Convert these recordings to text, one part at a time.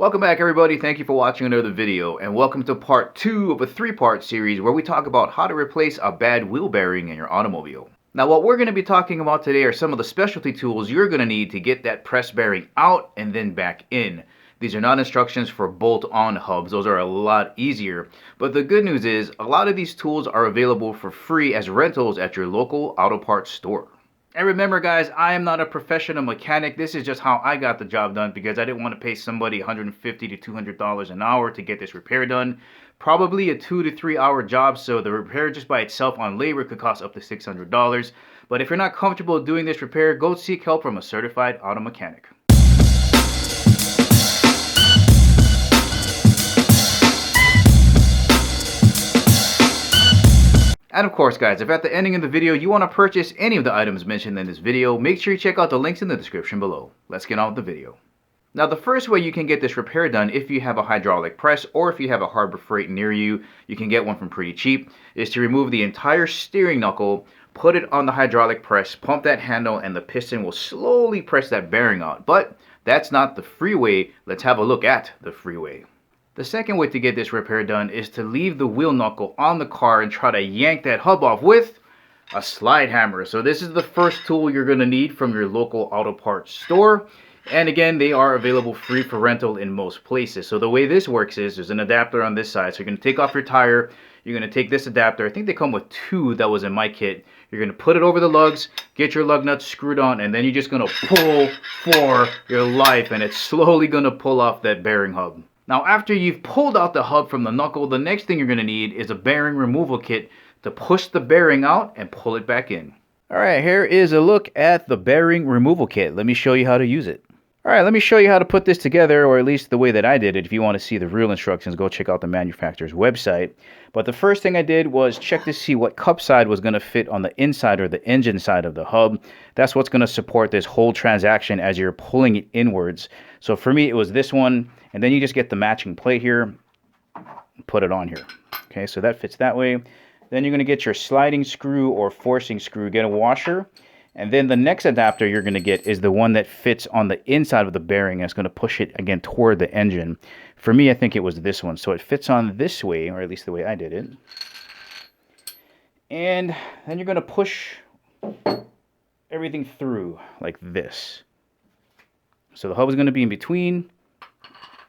Welcome back everybody, thank you for watching another video, and welcome to part 2 of a 3-part series where we talk about how to replace a bad wheel bearing in your automobile. Now what we're going to be talking about today are some of the specialty tools you're going to need to get that press bearing out and then back in. These are not instructions for bolt-on hubs, those are a lot easier. But the good news is, a lot of these tools are available for free as rentals at your local auto parts store. And remember guys, I am not a professional mechanic. This is just how I got the job done because I didn't want to pay somebody $150 to $200 an hour to get this repair done. Probably a 2 to 3 hour job, so the repair just by itself on labor could cost up to $600. But if you're not comfortable doing this repair, go seek help from a certified auto mechanic. And of course guys, if at the ending of the video you want to purchase any of the items mentioned in this video, make sure you check out the links in the description below. Let's get on with the video. Now the first way you can get this repair done if you have a hydraulic press or if you have a Harbor Freight near you, you can get one from pretty cheap, is to remove the entire steering knuckle, put it on the hydraulic press, pump that handle, and the piston will slowly press that bearing out. But that's not the free way. Let's have a look at the free way. The second way to get this repair done is to leave the wheel knuckle on the car and try to yank that hub off with a slide hammer. So this is the first tool you're going to need from your local auto parts store. And again, they are available free for rental in most places. So the way this works is there's an adapter on this side. So you're going to take off your tire. You're going to take this adapter. I think they come with 2 that was in my kit. You're going to put it over the lugs, get your lug nuts screwed on, and then you're just going to pull for your life. And it's slowly going to pull off that bearing hub. Now after you've pulled out the hub from the knuckle, the next thing you're going to need is a bearing removal kit to push the bearing out and pull it back in. Alright, here is a look at the bearing removal kit. Let me show you how to use it. Alright, let me show you how to put this together, or at least the way that I did it. If you want to see the real instructions, go check out the manufacturer's website. But the first thing I did was check to see what cup side was going to fit on the inside or the engine side of the hub. That's what's going to support this whole transaction as you're pulling it inwards. So for me, it was this one. And then you just get the matching plate here, put it on here. Okay, so that fits that way. Then you're going to get your sliding screw or forcing screw, get a washer. And then the next adapter you're going to get is the one that fits on the inside of the bearing. And it's going to push it again toward the engine. For me, I think it was this one. So it fits on this way, or at least the way I did it. And then you're going to push everything through like this. So the hub is going to be in between.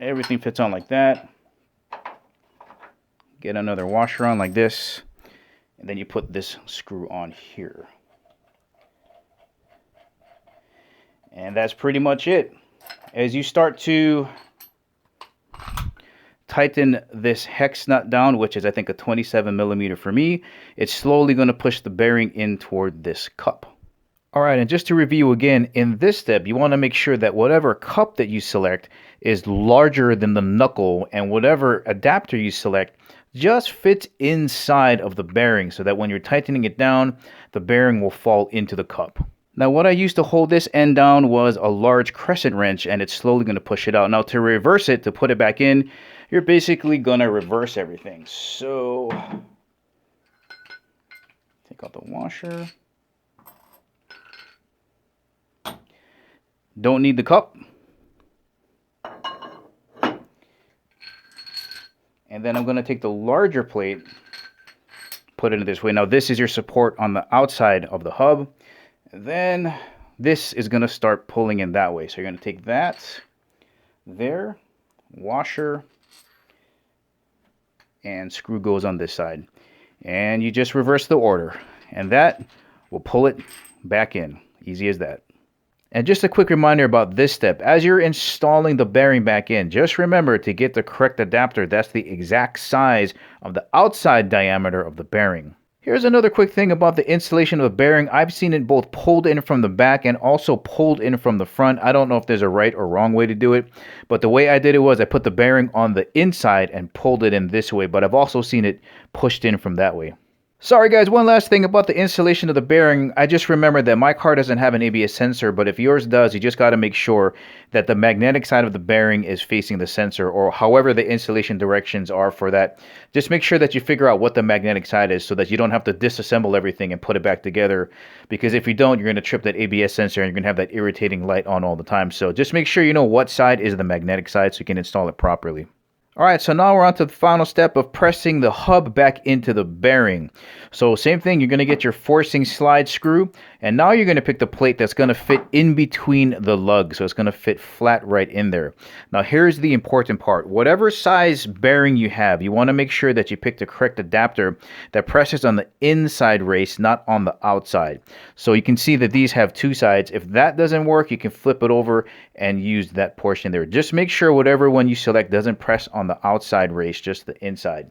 Everything fits on like that. Get another washer on like this. And then you put this screw on here. And that's pretty much it. As you start to tighten this hex nut down, which is I think a 27mm for me, it's slowly going to push the bearing in toward this cup. Alright, and just to review again, in this step, you want to make sure that whatever cup that you select is larger than the knuckle, and whatever adapter you select just fits inside of the bearing so that when you're tightening it down, the bearing will fall into the cup. Now, what I used to hold this end down was a large crescent wrench, and it's slowly going to push it out. Now, to reverse it, to put it back in, you're basically going to reverse everything. So, take out the washer. Don't need the cup. And then I'm going to take the larger plate, put it in this way. Now this is your support on the outside of the hub. And then this is going to start pulling in that way. So you're going to take that there, washer, and screw goes on this side. And you just reverse the order. And that will pull it back in. Easy as that. And just a quick reminder about this step. As you're installing the bearing back in, just remember to get the correct adapter. That's the exact size of the outside diameter of the bearing. Here's another quick thing about the installation of the bearing. I've seen it both pulled in from the back and also pulled in from the front. I don't know if there's a right or wrong way to do it, but the way I did it was I put the bearing on the inside and pulled it in this way, but I've also seen it pushed in from that way. Sorry guys, one last thing about the installation of the bearing. I just remembered that my car doesn't have an ABS sensor, but if yours does, you just got to make sure that the magnetic side of the bearing is facing the sensor, or however the installation directions are for that. Just make sure that you figure out what the magnetic side is so that you don't have to disassemble everything and put it back together, because if you don't, you're going to trip that ABS sensor and you're going to have that irritating light on all the time. So just make sure you know what side is the magnetic side so you can install it properly. Alright, so now we're on to the final step of pressing the hub back into the bearing. So same thing, you're going to get your forcing slide screw, and now you're going to pick the plate that's going to fit in between the lugs, so it's going to fit flat right in there. Now here's the important part. Whatever size bearing you have, you want to make sure that you pick the correct adapter that presses on the inside race, not on the outside. So you can see that these have two sides. If that doesn't work, you can flip it over and use that portion there. Just make sure whatever one you select doesn't press on the outside race, just the inside.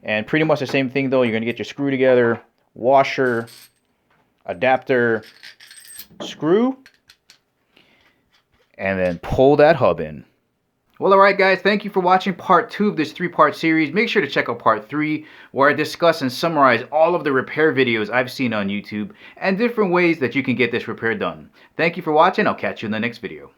And pretty much the same thing though, you're going to get your screw together, washer, adapter, screw, and then pull that hub in. Well, alright guys, thank you for watching part 2 of this 3-part series. Make sure to check out part 3, where I discuss and summarize all of the repair videos I've seen on YouTube and different ways that you can get this repair done. Thank you for watching. I'll catch you in the next video.